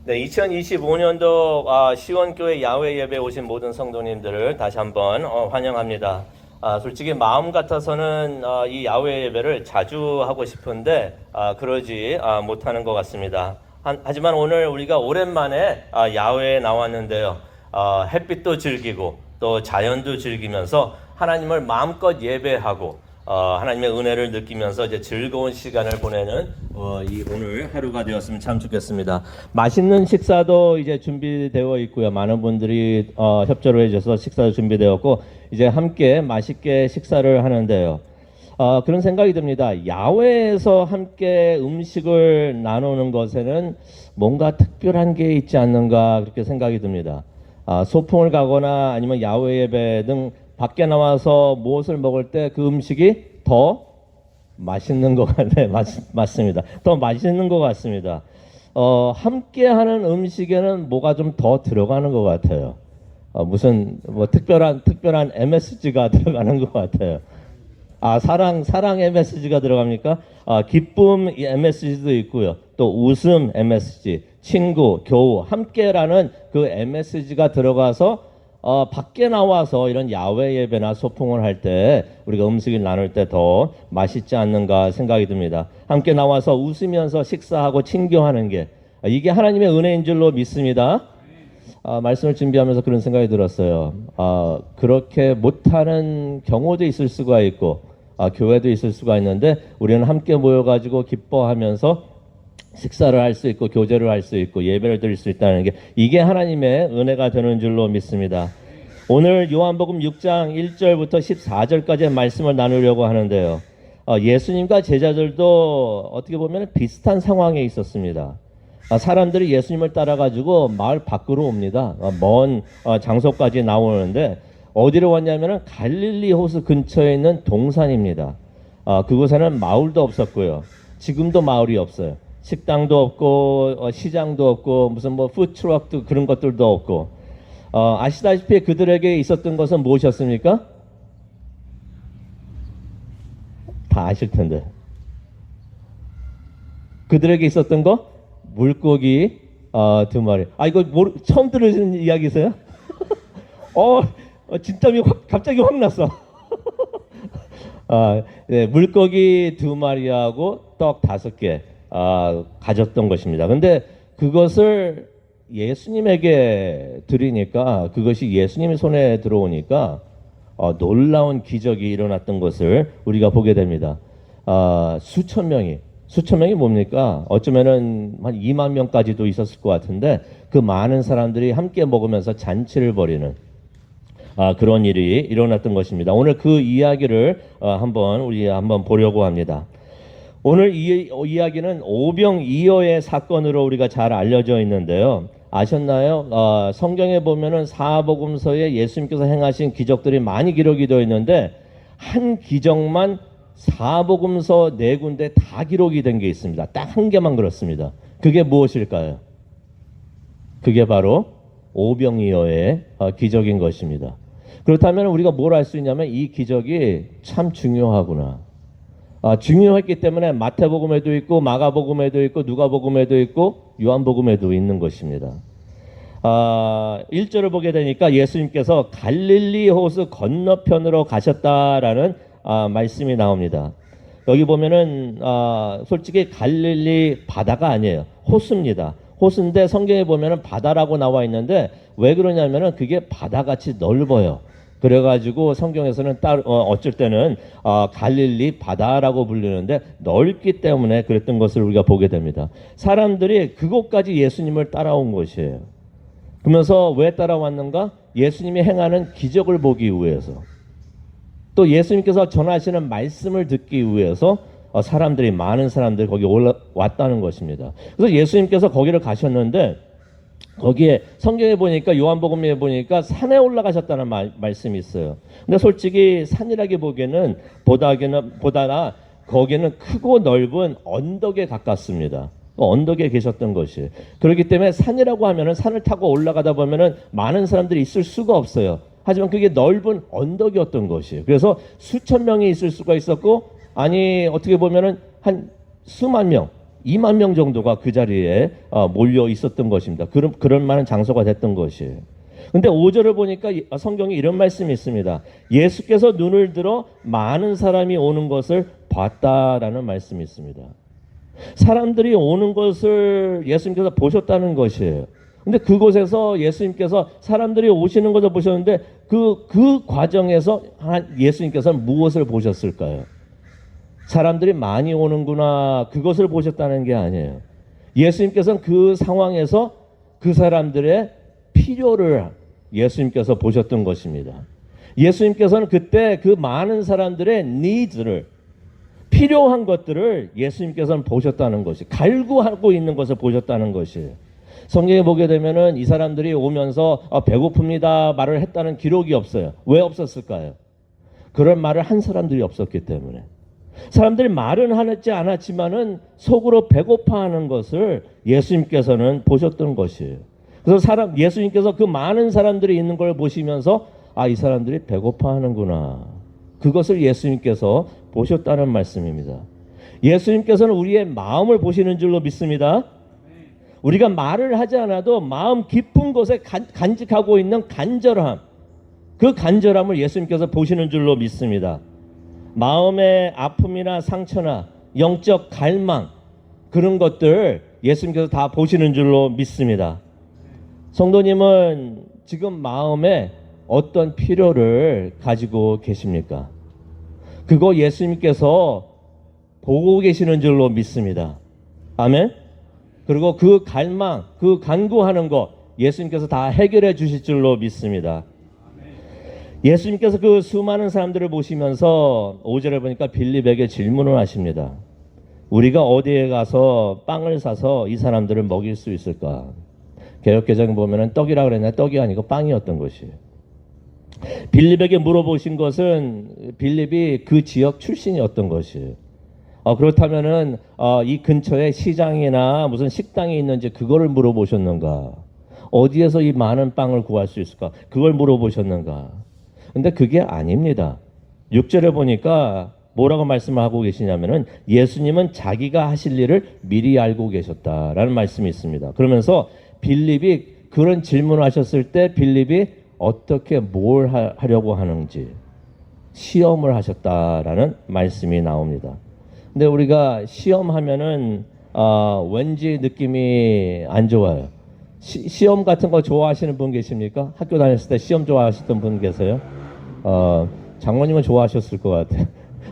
네, 2025년도 시원교회 야외 예배 오신 모든 성도님들을 다시 한번 환영합니다. 솔직히 마음 같아서는 이 야외 예배를 자주 하고 싶은데 그러지 못하는 것 같습니다. 하지만 오늘 우리가 오랜만에 야외에 나왔는데요. 햇빛도 즐기고 또 자연도 즐기면서 하나님을 마음껏 예배하고 하나님의 은혜를 느끼면서 이제 즐거운 시간을 보내는 이 오늘 하루가 되었으면 참 좋겠습니다. 맛있는 식사도 이제 준비되어 있고요. 많은 분들이 협조를 해주셔서 식사도 준비되었고 이제 함께 맛있게 식사를 하는데요. 그런 생각이 듭니다. 야외에서 함께 음식을 나누는 것에는 뭔가 특별한 게 있지 않는가 그렇게 생각이 듭니다. 소풍을 가거나 아니면 야외 예배 등 밖에 나와서 무엇을 먹을 때 그 음식이 더 맛있는 것 같네. 맞습니다. 더 맛있는 것 같습니다. 함께 하는 음식에는 뭐가 좀 더 들어가는 것 같아요. 무슨 뭐 특별한 MSG가 들어가는 것 같아요. 사랑 MSG가 들어갑니까? 기쁨 MSG도 있고요. 또 웃음 MSG, 친구, 교우, 함께라는 그 MSG가 들어가서 밖에 나와서 이런 야외 예배나 소풍을 할 때 우리가 음식을 나눌 때 더 맛있지 않는가 생각이 듭니다. 함께 나와서 웃으면서 식사하고 친교하는 게 이게 하나님의 은혜인 줄로 믿습니다. 말씀을 준비하면서 그런 생각이 들었어요. 그렇게 못하는 경우도 있을 수가 있고 교회도 있을 수가 있는데 우리는 함께 모여가지고 기뻐하면서 식사를 할 수 있고 교제를 할 수 있고 예배를 드릴 수 있다는 게 이게 하나님의 은혜가 되는 줄로 믿습니다. 오늘 요한복음 6장 1절부터 14절까지의 말씀을 나누려고 하는데요. 예수님과 제자들도 어떻게 보면 비슷한 상황에 있었습니다. 사람들이 예수님을 따라가지고 마을 밖으로 옵니다. 먼 장소까지 나오는데 어디로 왔냐면 갈릴리 호수 근처에 있는 동산입니다. 그곳에는 마을도 없었고요. 지금도 마을이 없어요. 식당도 없고 시장도 없고 무슨 뭐 푸드트럭도 그런 것들도 없고 아시다시피 그들에게 있었던 것은 무엇이었습니까? 다 아실 텐데 그들에게 있었던 거 물고기 2마리. 이거 처음 들으시는 이야기세요? 진땀이 갑자기 확 났어. 네, 물고기 2마리하고 떡 5개 가졌던 것입니다. 근데 그것을 예수님에게 드리니까 그것이 예수님의 손에 들어오니까 놀라운 기적이 일어났던 것을 우리가 보게 됩니다. 수천 명이 뭡니까? 어쩌면은 한 2만 명까지도 있었을 것 같은데 그 많은 사람들이 함께 먹으면서 잔치를 벌이는 그런 일이 일어났던 것입니다. 오늘 그 이야기를 우리 한번 보려고 합니다. 오늘 이 이야기는 오병이어의 사건으로 우리가 잘 알려져 있는데요. 아셨나요? 성경에 보면은 사복음서에 예수님께서 행하신 기적들이 많이 기록이 되어 있는데 한 기적만 사복음서 4군데 다 기록이 된 게 있습니다. 딱 한 개만 그렇습니다. 그게 무엇일까요? 그게 바로 오병이어의 기적인 것입니다. 그렇다면 우리가 뭘 알 수 있냐면 이 기적이 참 중요하구나. 중요했기 때문에 마태복음에도 있고 마가복음에도 있고 누가복음에도 있고 요한복음에도 있는 것입니다. 1절을 보게 되니까 예수님께서 갈릴리 호수 건너편으로 가셨다라는 말씀이 나옵니다. 여기 보면은 솔직히 갈릴리 바다가 아니에요. 호수입니다. 호수인데 성경에 보면은 바다라고 나와 있는데 왜 그러냐면은 그게 바다같이 넓어요. 그래가지고 성경에서는 어쩔 때는 갈릴리 바다라고 부르는데 넓기 때문에 그랬던 것을 우리가 보게 됩니다. 사람들이 그곳까지 예수님을 따라온 것이에요. 그러면서 왜 따라왔는가? 예수님이 행하는 기적을 보기 위해서, 또 예수님께서 전하시는 말씀을 듣기 위해서 많은 사람들이 거기 올라왔다는 것입니다. 그래서 예수님께서 거기를 가셨는데 거기에 성경에 보니까 요한복음에 보니까 산에 올라가셨다는 말씀이 있어요. 근데 솔직히 산이라기 보기에는 보다나 거기는 크고 넓은 언덕에 가깝습니다. 언덕에 계셨던 것이. 그렇기 때문에 산이라고 하면은 산을 타고 올라가다 보면은 많은 사람들이 있을 수가 없어요. 하지만 그게 넓은 언덕이었던 것이에요. 그래서 수천 명이 있을 수가 있었고, 어떻게 보면은 한 수만 명, 2만 명 정도가 그 자리에 몰려 있었던 것입니다. 그런 많은 장소가 됐던 것이에요. 근데 5절을 보니까 성경에 이런 말씀이 있습니다. 예수께서 눈을 들어 많은 사람이 오는 것을 봤다라는 말씀이 있습니다. 사람들이 오는 것을 예수님께서 보셨다는 것이에요. 근데 그곳에서 예수님께서 사람들이 오시는 것을 보셨는데 그 과정에서 예수님께서는 무엇을 보셨을까요? 사람들이 많이 오는구나, 그것을 보셨다는 게 아니에요. 예수님께서는 그 상황에서 그 사람들의 필요를 예수님께서 보셨던 것입니다. 예수님께서는 그때 그 많은 사람들의 needs를, 필요한 것들을 예수님께서는 보셨다는 것이, 갈구하고 있는 것을 보셨다는 것이에요. 성경에 보게 되면은 이 사람들이 오면서 배고픕니다 말을 했다는 기록이 없어요. 왜 없었을까요? 그런 말을 한 사람들이 없었기 때문에. 사람들이 말은 하지 않았지만은 속으로 배고파하는 것을 예수님께서는 보셨던 것이에요. 그래서 예수님께서 그 많은 사람들이 있는 걸 보시면서 이 사람들이 배고파하는구나, 그것을 예수님께서 보셨다는 말씀입니다. 예수님께서는 우리의 마음을 보시는 줄로 믿습니다. 우리가 말을 하지 않아도 마음 깊은 곳에 간직하고 있는 간절함, 그 간절함을 예수님께서 보시는 줄로 믿습니다. 마음의 아픔이나 상처나 영적 갈망, 그런 것들 예수님께서 다 보시는 줄로 믿습니다. 성도님은 지금 마음에 어떤 필요를 가지고 계십니까? 그거 예수님께서 보고 계시는 줄로 믿습니다. 아멘. 그리고 그 갈망, 그 간구하는 것 예수님께서 다 해결해 주실 줄로 믿습니다. 예수님께서 그 수많은 사람들을 보시면서 5절에 보니까 빌립에게 질문을 하십니다. 우리가 어디에 가서 빵을 사서 이 사람들을 먹일 수 있을까? 개역개정 보면은 떡이라고 그랬는데 떡이 아니고 빵이었던 것이에요. 빌립에게 물어보신 것은 빌립이 그 지역 출신이었던 것이에요. 그렇다면은 이 근처에 시장이나 무슨 식당이 있는지 그거를 물어보셨는가? 어디에서 이 많은 빵을 구할 수 있을까? 그걸 물어보셨는가? 근데 그게 아닙니다. 6절에 보니까 뭐라고 말씀을 하고 계시냐면은 예수님은 자기가 하실 일을 미리 알고 계셨다라는 말씀이 있습니다. 그러면서 빌립이 그런 질문을 하셨을 때 빌립이 어떻게 뭘 하려고 하는지 시험을 하셨다라는 말씀이 나옵니다. 근데 우리가 시험하면은 왠지 느낌이 안 좋아요. 시험 같은 거 좋아하시는 분 계십니까? 학교 다녔을 때 시험 좋아하셨던 분 계세요? 장모님은 좋아하셨을 것 같아요.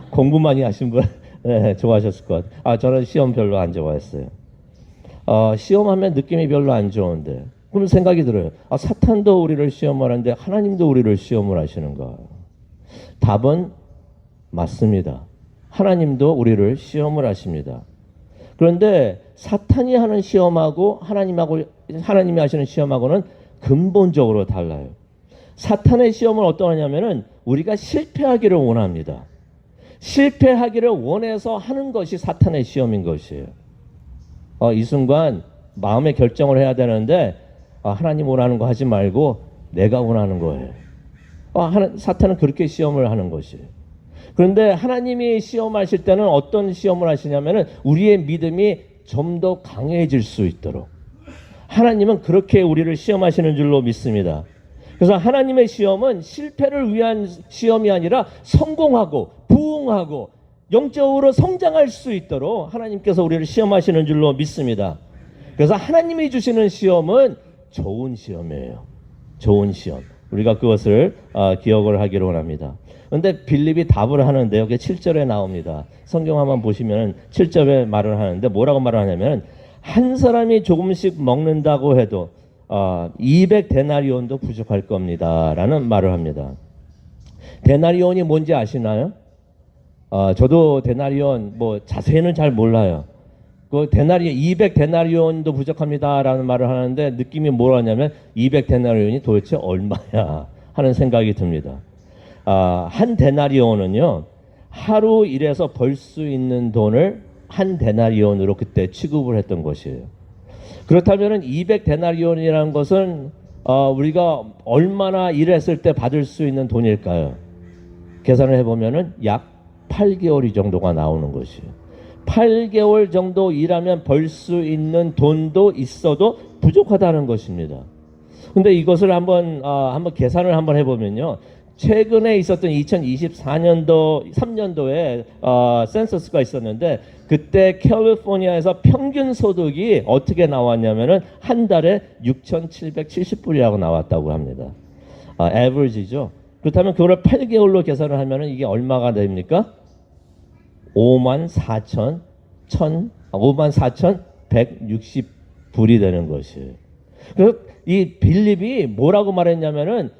공부 많이 하신 분 네, 좋아하셨을 것 같아요. 저는 시험 별로 안 좋아했어요. 시험하면 느낌이 별로 안 좋은데 그럼 생각이 들어요. 사탄도 우리를 시험하는데 하나님도 우리를 시험을 하시는가? 답은 맞습니다. 하나님도 우리를 시험을 하십니다. 그런데 사탄이 하는 시험하고 하나님이 하시는 시험하고는 근본적으로 달라요. 사탄의 시험은 어떠하냐면은 우리가 실패하기를 원합니다. 실패하기를 원해서 하는 것이 사탄의 시험인 것이에요. 이 순간 마음의 결정을 해야 되는데 하나님 원하는 거 하지 말고 내가 원하는 거예요. 사탄은 그렇게 시험을 하는 것이에요. 그런데 하나님이 시험하실 때는 어떤 시험을 하시냐면은 우리의 믿음이 좀 더 강해질 수 있도록 하나님은 그렇게 우리를 시험하시는 줄로 믿습니다. 그래서 하나님의 시험은 실패를 위한 시험이 아니라 성공하고 부흥하고 영적으로 성장할 수 있도록 하나님께서 우리를 시험하시는 줄로 믿습니다. 그래서 하나님이 주시는 시험은 좋은 시험이에요. 좋은 시험. 우리가 그것을 기억을 하기를 원합니다. 그런데 빌립이 답을 하는데 여기 7절에 나옵니다. 성경 한번 보시면 7절에 말을 하는데 뭐라고 말을 하냐면 한 사람이 조금씩 먹는다고 해도 200데나리온도 부족할 겁니다 라는 말을 합니다. 데나리온이 뭔지 아시나요? 저도 데나리온 자세히는 잘 몰라요. 그 200데나리온도 부족합니다 라는 말을 하는데 느낌이 뭐라냐면 200데나리온이 도대체 얼마야 하는 생각이 듭니다. 한 데나리온은요 하루 일해서 벌 수 있는 돈을 한 데나리온으로 그때 취급을 했던 것이에요. 그렇다면 200데나리온이라는 것은 우리가 얼마나 일했을 때 받을 수 있는 돈일까요? 계산을 해보면 약 8개월 이 정도가 나오는 것이에요. 8개월 정도 일하면 벌 수 있는 돈도 있어도 부족하다는 것입니다. 근데 이것을 한번 계산을 한번 해보면요. 최근에 있었던 2024년도 3년도에 센서스가 있었는데 그때 캘리포니아에서 평균 소득이 어떻게 나왔냐면은 한 달에 6,770불이라고 나왔다고 합니다. 에버리지죠. 그렇다면 그거를 8개월로 계산을 하면은 이게 얼마가 됩니까? 54,160불이 되는 것이에요. 그래서 이 빌립이 뭐라고 말했냐면은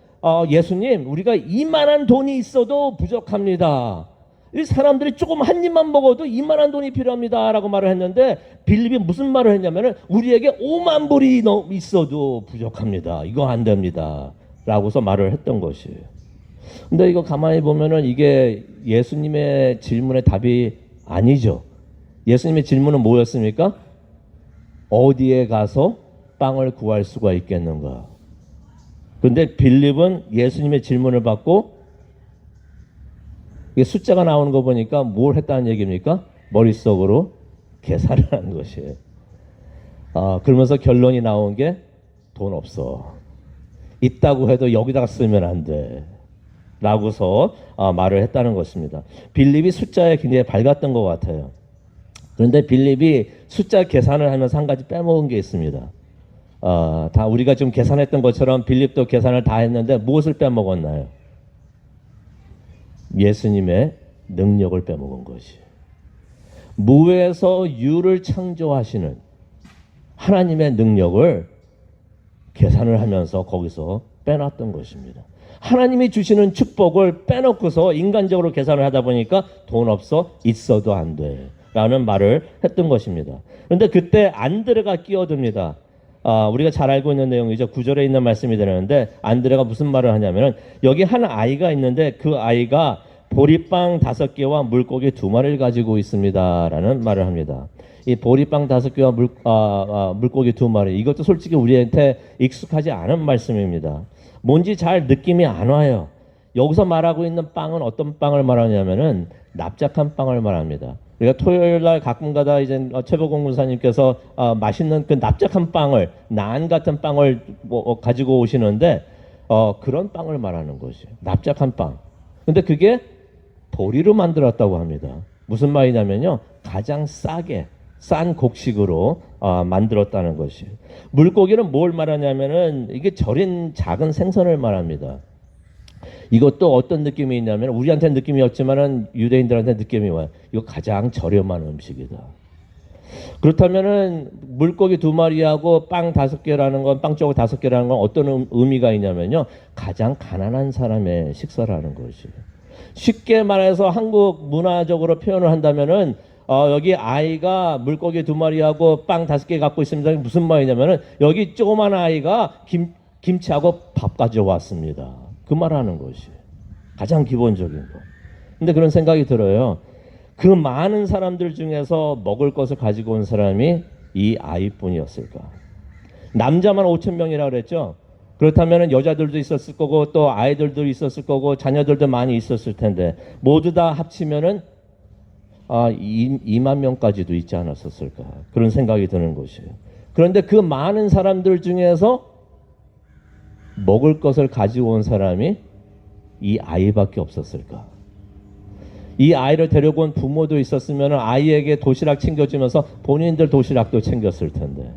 예수님, 우리가 이만한 돈이 있어도 부족합니다. 이 사람들이 조금 한 입만 먹어도 이만한 돈이 필요합니다 라고 말을 했는데 빌립이 무슨 말을 했냐면은 우리에게 5만 불이 있어도 부족합니다. 이거 안 됩니다 라고서 말을 했던 것이에요. 근데 이거 가만히 보면은 이게 예수님의 질문의 답이 아니죠. 예수님의 질문은 뭐였습니까? 어디에 가서 빵을 구할 수가 있겠는가? 그런데 빌립은 예수님의 질문을 받고 이게 숫자가 나오는 거 보니까 뭘 했다는 얘기입니까? 머릿속으로 계산을 한 것이에요. 그러면서 결론이 나온 게 돈 없어. 있다고 해도 여기다가 쓰면 안 돼. 라고서 말을 했다는 것입니다. 빌립이 숫자에 굉장히 밝았던 것 같아요. 그런데 빌립이 숫자 계산을 하면서 한 가지 빼먹은 게 있습니다. 다 우리가 좀 계산했던 것처럼 빌립도 계산을 다 했는데 무엇을 빼먹었나요? 예수님의 능력을 빼먹은 것이. 무에서 유를 창조하시는 하나님의 능력을 계산을 하면서 거기서 빼놨던 것입니다. 하나님이 주시는 축복을 빼놓고서 인간적으로 계산을 하다 보니까 돈 없어 있어도 안 돼 라는 말을 했던 것입니다. 그런데 그때 안드레가 끼어듭니다. 우리가 잘 알고 있는 내용이죠. 9절에 있는 말씀이 되는데 안드레가 무슨 말을 하냐면은 여기 한 아이가 있는데 그 아이가 보리빵 5개와 물고기 2마리를 가지고 있습니다 라는 말을 합니다. 이 보리빵 5개와 물고기 2마리, 이것도 솔직히 우리한테 익숙하지 않은 말씀입니다. 뭔지 잘 느낌이 안 와요. 여기서 말하고 있는 빵은 어떤 빵을 말하냐면은 납작한 빵을 말합니다. 우리가 토요일 날 가끔가다 이제 최보공 군사님께서 맛있는 그 납작한 빵을, 난 같은 빵을 가지고 오시는데 그런 빵을 말하는 것이에요. 납작한 빵. 근데 그게 보리로 만들었다고 합니다. 무슨 말이냐면요, 가장 싼 곡식으로 만들었다는 것이에요. 물고기는 뭘 말하냐면은 이게 절인 작은 생선을 말합니다. 이것도 어떤 느낌이 있냐면 우리한테는 느낌이 없지만은 유대인들한테 느낌이 와요. 이거 가장 저렴한 음식이다. 그렇다면은 물고기 2마리하고 빵 5개라는 건, 빵 조각 5개라는 건 어떤 의미가 있냐면요, 가장 가난한 사람의 식사라는 것이에요. 쉽게 말해서 한국 문화적으로 표현을 한다면은 여기 아이가 물고기 2마리하고 빵 5개 갖고 있습니다. 무슨 말이냐면은 여기 조그만 아이가 김치하고 밥 가져왔습니다. 그 말하는 것이 가장 기본적인 거. 근데 그런 생각이 들어요. 그 많은 사람들 중에서 먹을 것을 가지고 온 사람이 이 아이뿐이었을까? 남자만 5,000명이라고 그랬죠. 그렇다면 여자들도 있었을 거고 또 아이들도 있었을 거고 자녀들도 많이 있었을 텐데 모두 다 합치면은 2만 명까지도 있지 않았었을까? 그런 생각이 드는 것이에요. 그런데 그 많은 사람들 중에서 먹을 것을 가지고 온 사람이 이 아이밖에 없었을까? 이 아이를 데리고 온 부모도 있었으면 아이에게 도시락 챙겨주면서 본인들 도시락도 챙겼을 텐데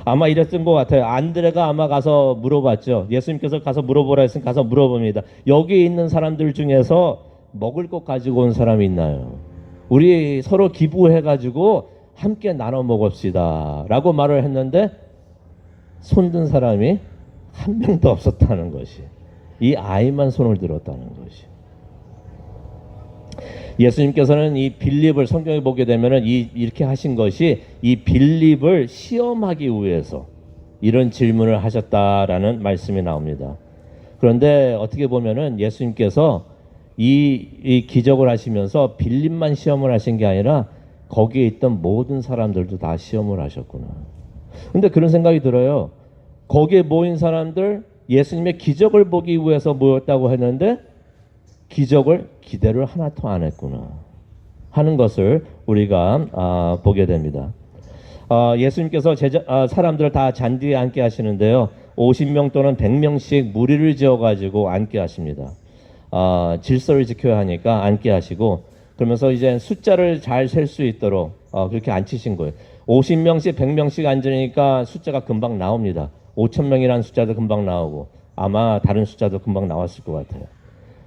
아마 이랬던 것 같아요. 안드레가 아마 가서 물어봤죠. 예수님께서 가서 물어보라 했으니 가서 물어봅니다. 여기 있는 사람들 중에서 먹을 것 가지고 온 사람이 있나요? 우리 서로 기부해가지고 함께 나눠 먹읍시다 라고 말을 했는데 손든 사람이 한 명도 없었다는 것이, 이 아이만 손을 들었다는 것이. 예수님께서는 이 빌립을 성경에 보게 되면은 이렇게 하신 것이 이 빌립을 시험하기 위해서 이런 질문을 하셨다라는 말씀이 나옵니다. 그런데 어떻게 보면은 예수님께서 이 기적을 하시면서 빌립만 시험을 하신 게 아니라 거기에 있던 모든 사람들도 다 시험을 하셨구나. 근데 그런 생각이 들어요. 거기에 모인 사람들 예수님의 기적을 보기 위해서 모였다고 했는데 기적을 기대를 하나도 안 했구나. 하는 것을 우리가 보게 됩니다. 예수님께서 사람들을 다 잔디에 앉게 하시는데요. 50명 또는 100명씩 무리를 지어가지고 앉게 하십니다. 질서를 지켜야 하니까 앉게 하시고, 그러면서 이제 숫자를 잘 셀 수 있도록 그렇게 앉히신 거예요. 50명씩 100명씩 앉으니까 숫자가 금방 나옵니다. 5,000명이라는 숫자도 금방 나오고 아마 다른 숫자도 금방 나왔을 것 같아요.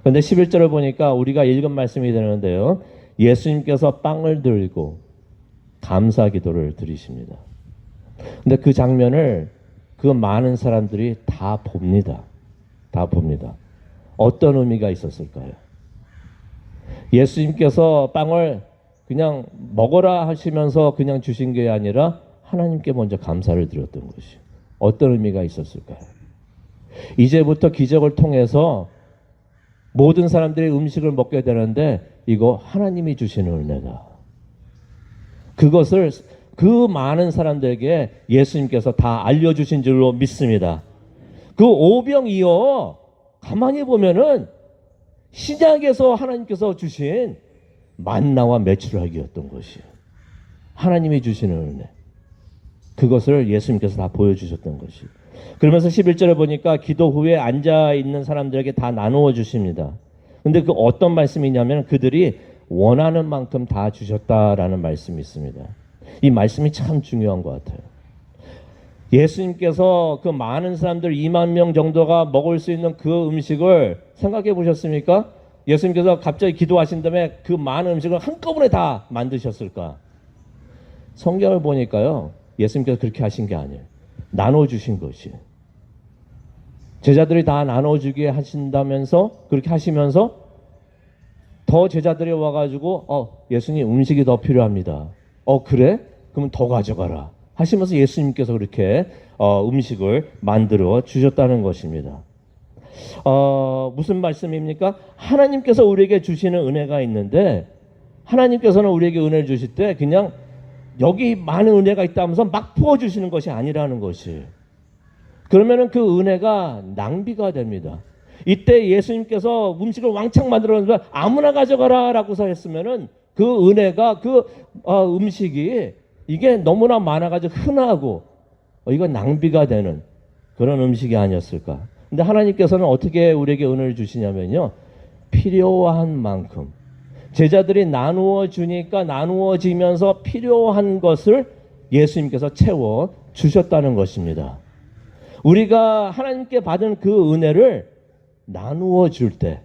그런데 11절을 보니까 우리가 읽은 말씀이 되는데요. 예수님께서 빵을 들고 감사 기도를 드리십니다. 근데 그 장면을 그 많은 사람들이 다 봅니다. 다 봅니다. 어떤 의미가 있었을까요? 예수님께서 빵을 그냥 먹어라 하시면서 그냥 주신 게 아니라 하나님께 먼저 감사를 드렸던 것이 어떤 의미가 있었을까요? 이제부터 기적을 통해서 모든 사람들이 음식을 먹게 되는데 이거 하나님이 주시는 은혜다. 그것을 그 많은 사람들에게 예수님께서 다 알려주신 줄로 믿습니다. 그 오병이어 가만히 보면은 신약에서 하나님께서 주신 만나와 메추라기였던 것이에요. 하나님이 주시는 은혜. 그것을 예수님께서 다 보여주셨던 것이에요. 그러면서 11절에 보니까 기도 후에 앉아있는 사람들에게 다 나누어 주십니다. 근데 그 어떤 말씀이냐면 그들이 원하는 만큼 다 주셨다라는 말씀이 있습니다. 이 말씀이 참 중요한 것 같아요. 예수님께서 그 많은 사람들 2만 명 정도가 먹을 수 있는 그 음식을 생각해 보셨습니까? 예수님께서 갑자기 기도하신 다음에 그 많은 음식을 한꺼번에 다 만드셨을까? 성경을 보니까요. 예수님께서 그렇게 하신 게 아니에요. 나눠주신 것이에요. 제자들이 다 나눠주게 하신다면서 그렇게 하시면서 더 제자들이 와가지고 예수님 음식이 더 필요합니다. 그래? 그럼 더 가져가라 하시면서 예수님께서 그렇게 음식을 만들어 주셨다는 것입니다. 무슨 말씀입니까? 하나님께서 우리에게 주시는 은혜가 있는데 하나님께서는 우리에게 은혜를 주실 때 그냥 여기 많은 은혜가 있다면서 막 부어주시는 것이 아니라는 것이. 그러면은 그 은혜가 낭비가 됩니다. 이때 예수님께서 음식을 왕창 만들었는데 아무나 가져가라 라고서 했으면은 그 은혜가 그 음식이 이게 너무나 많아가지고 흔하고 이건 낭비가 되는 그런 음식이 아니었을까. 근데 하나님께서는 어떻게 우리에게 은혜를 주시냐면요. 필요한 만큼. 제자들이 나누어 주니까 나누어지면서 필요한 것을 예수님께서 채워 주셨다는 것입니다. 우리가 하나님께 받은 그 은혜를 나누어 줄 때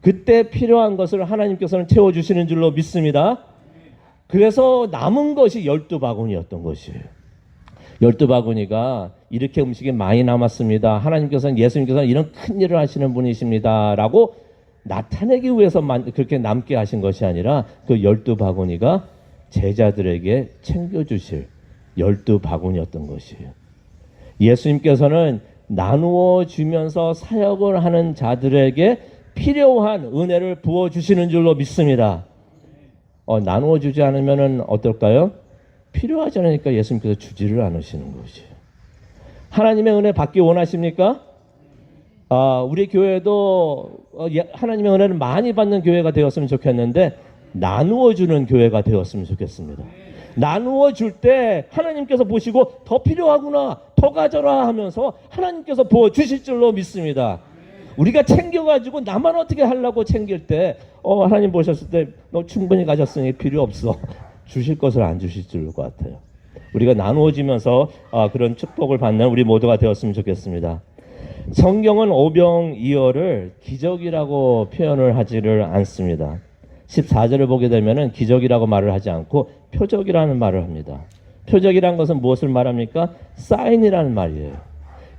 그때 필요한 것을 하나님께서는 채워주시는 줄로 믿습니다. 그래서 남은 것이 12바구니였던 것이에요. 12바구니가 이렇게 음식이 많이 남았습니다. 하나님께서는 예수님께서는 이런 큰 일을 하시는 분이십니다. 라고 나타내기 위해서만 그렇게 남게 하신 것이 아니라 그 12바구니가 제자들에게 챙겨주실 12바구니였던 것이에요. 예수님께서는 나누어 주면서 사역을 하는 자들에게 필요한 은혜를 부어주시는 줄로 믿습니다. 나누어 주지 않으면 어떨까요? 필요하지 않으니까 예수님께서 주지를 않으시는 것이에요. 하나님의 은혜 받기 원하십니까? 우리 교회도 하나님의 은혜를 많이 받는 교회가 되었으면 좋겠는데 나누어 주는 교회가 되었으면 좋겠습니다. 나누어 줄 때 하나님께서 보시고 더 필요하구나, 더 가져라 하면서 하나님께서 부어 주실 줄로 믿습니다. 우리가 챙겨가지고 나만 어떻게 하려고 챙길 때 하나님 보셨을 때 너 충분히 가졌으니 필요 없어 주실 것을 안 주실 줄 것 같아요. 우리가 나누어지면서 그런 축복을 받는 우리 모두가 되었으면 좋겠습니다. 성경은 오병이어를 기적이라고 표현을 하지를 않습니다. 14절을 보게 되면은 기적이라고 말을 하지 않고 표적이라는 말을 합니다. 표적이란 것은 무엇을 말합니까? 사인이라는 말이에요.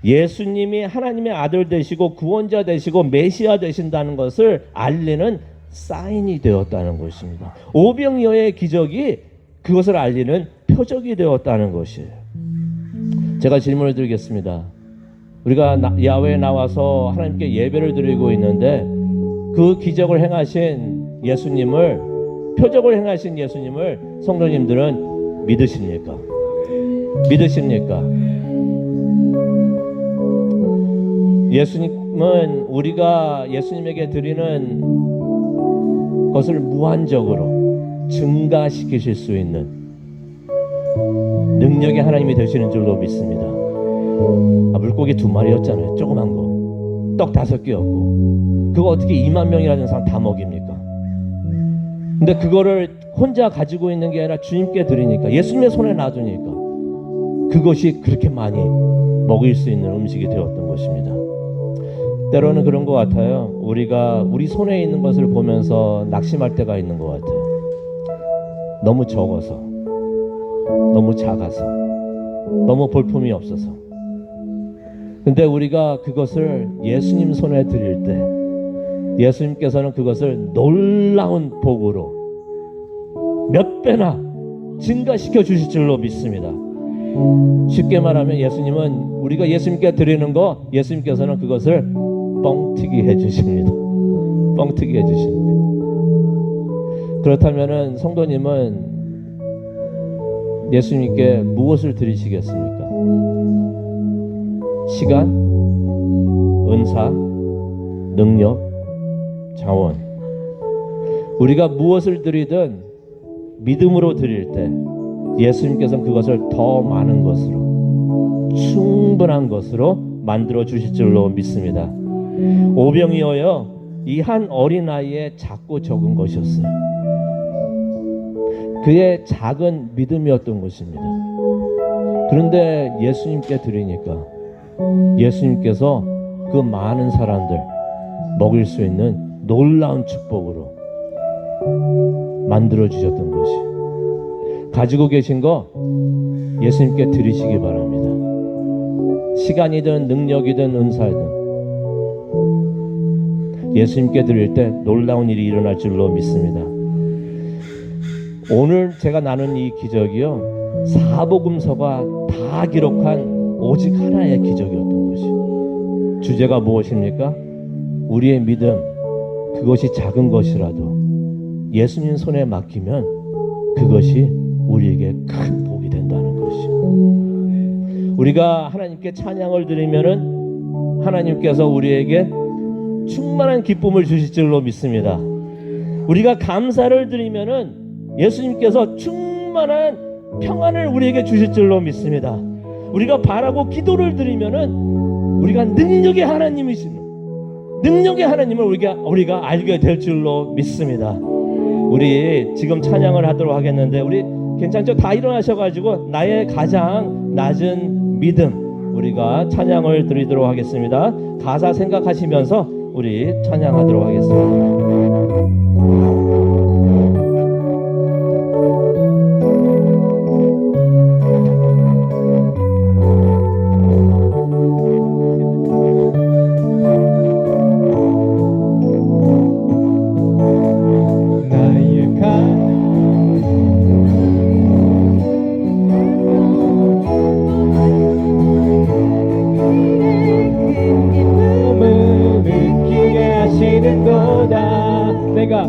예수님이 하나님의 아들 되시고 구원자 되시고 메시아 되신다는 것을 알리는 사인이 되었다는 것입니다. 오병이어의 기적이 그것을 알리는 표적이 되었다는 것이에요. 제가 질문을 드리겠습니다. 우리가 야외에 나와서 하나님께 예배를 드리고 있는데 그 기적을 행하신 예수님을, 표적을 행하신 예수님을 성도님들은 믿으십니까? 믿으십니까? 예수님은 우리가 예수님에게 드리는 것을 무한적으로 증가시키실 수 있는 능력의 하나님이 되시는 줄로 믿습니다. 물고기 2마리였잖아요. 조그만 거. 떡 5개였고 그거 어떻게 2만 명이라는 사람 다 먹입니까? 근데 그거를 혼자 가지고 있는 게 아니라 주님께 드리니까, 예수님의 손에 놔두니까 그것이 그렇게 많이 먹일 수 있는 음식이 되었던 것입니다. 때로는 그런 것 같아요. 우리가 우리 손에 있는 것을 보면서 낙심할 때가 있는 것 같아요. 너무 적어서, 너무 작아서, 너무 볼품이 없어서. 근데 우리가 그것을 예수님 손에 드릴 때 예수님께서는 그것을 놀라운 복으로 몇 배나 증가시켜 주실 줄로 믿습니다. 쉽게 말하면 예수님은 우리가 예수님께 드리는 거, 예수님께서는 그것을 뻥튀기 해주십니다. 뻥튀기 해주십니다. 그렇다면 성도님은 예수님께 무엇을 드리시겠습니까? 시간, 은사, 능력, 자원. 우리가 무엇을 드리든 믿음으로 드릴 때 예수님께서는 그것을 더 많은 것으로, 충분한 것으로 만들어 주실 줄로 믿습니다. 오병이어요, 이 한 어린아이의 작고 적은 것이었어요. 그의 작은 믿음이었던 것입니다. 그런데 예수님께 드리니까 예수님께서 그 많은 사람들 먹일 수 있는 놀라운 축복으로 만들어 주셨던 것이, 가지고 계신 거 예수님께 드리시기 바랍니다. 시간이든 능력이든 은사이든 예수님께 드릴 때 놀라운 일이 일어날 줄로 믿습니다. 오늘 제가 나눈 이 기적이요, 사복음서가 다 기록한 오직 하나의 기적이었던 것이, 주제가 무엇입니까? 우리의 믿음, 그것이 작은 것이라도 예수님 손에 맡기면 그것이 우리에게 큰 복이 된다는 것이. 우리가 하나님께 찬양을 드리면은 하나님께서 우리에게 충만한 기쁨을 주실 줄로 믿습니다. 우리가 감사를 드리면은 예수님께서 충만한 평안을 우리에게 주실 줄로 믿습니다. 우리가 바라고 기도를 드리면은 우리가 능력의 하나님이신, 능력의 하나님을 우리가 알게 될 줄로 믿습니다. 우리 지금 찬양을 하도록 하겠는데, 우리 괜찮죠? 다 일어나셔가지고 나의 가장 낮은 믿음, 우리가 찬양을 드리도록 하겠습니다. 가사 생각하시면서 우리 찬양하도록 하겠습니다. 내가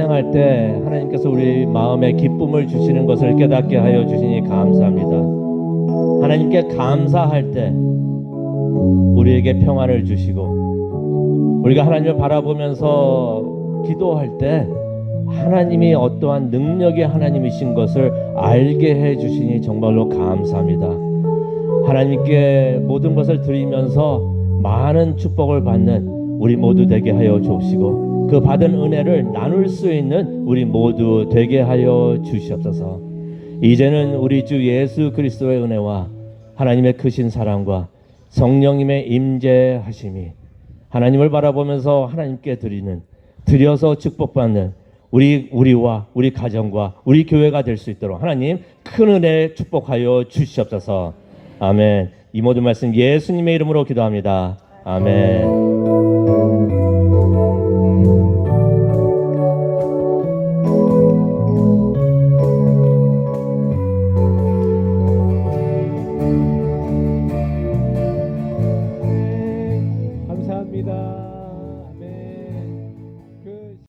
찬양할 때 하나님께서 우리 마음에 기쁨을 주시는 것을 깨닫게 하여 주시니 감사합니다. 하나님께 감사할 때 우리에게 평안을 주시고, 우리가 하나님을 바라보면서 기도할 때 하나님이 어떠한 능력의 하나님이신 것을 알게 해 주시니 정말로 감사합니다. 하나님께 모든 것을 드리면서 많은 축복을 받는 우리 모두 되게 하여 주시고, 그 받은 은혜를 나눌 수 있는 우리 모두 되게 하여 주시옵소서. 이제는 우리 주 예수 그리스도의 은혜와 하나님의 크신 사랑과 성령님의 임재하심이 하나님을 바라보면서 하나님께 드려서 축복받는 우리와 우리 가정과 우리 교회가 될 수 있도록 하나님 큰 은혜 축복하여 주시옵소서. 아멘. 이 모든 말씀 예수님의 이름으로 기도합니다. 아멘.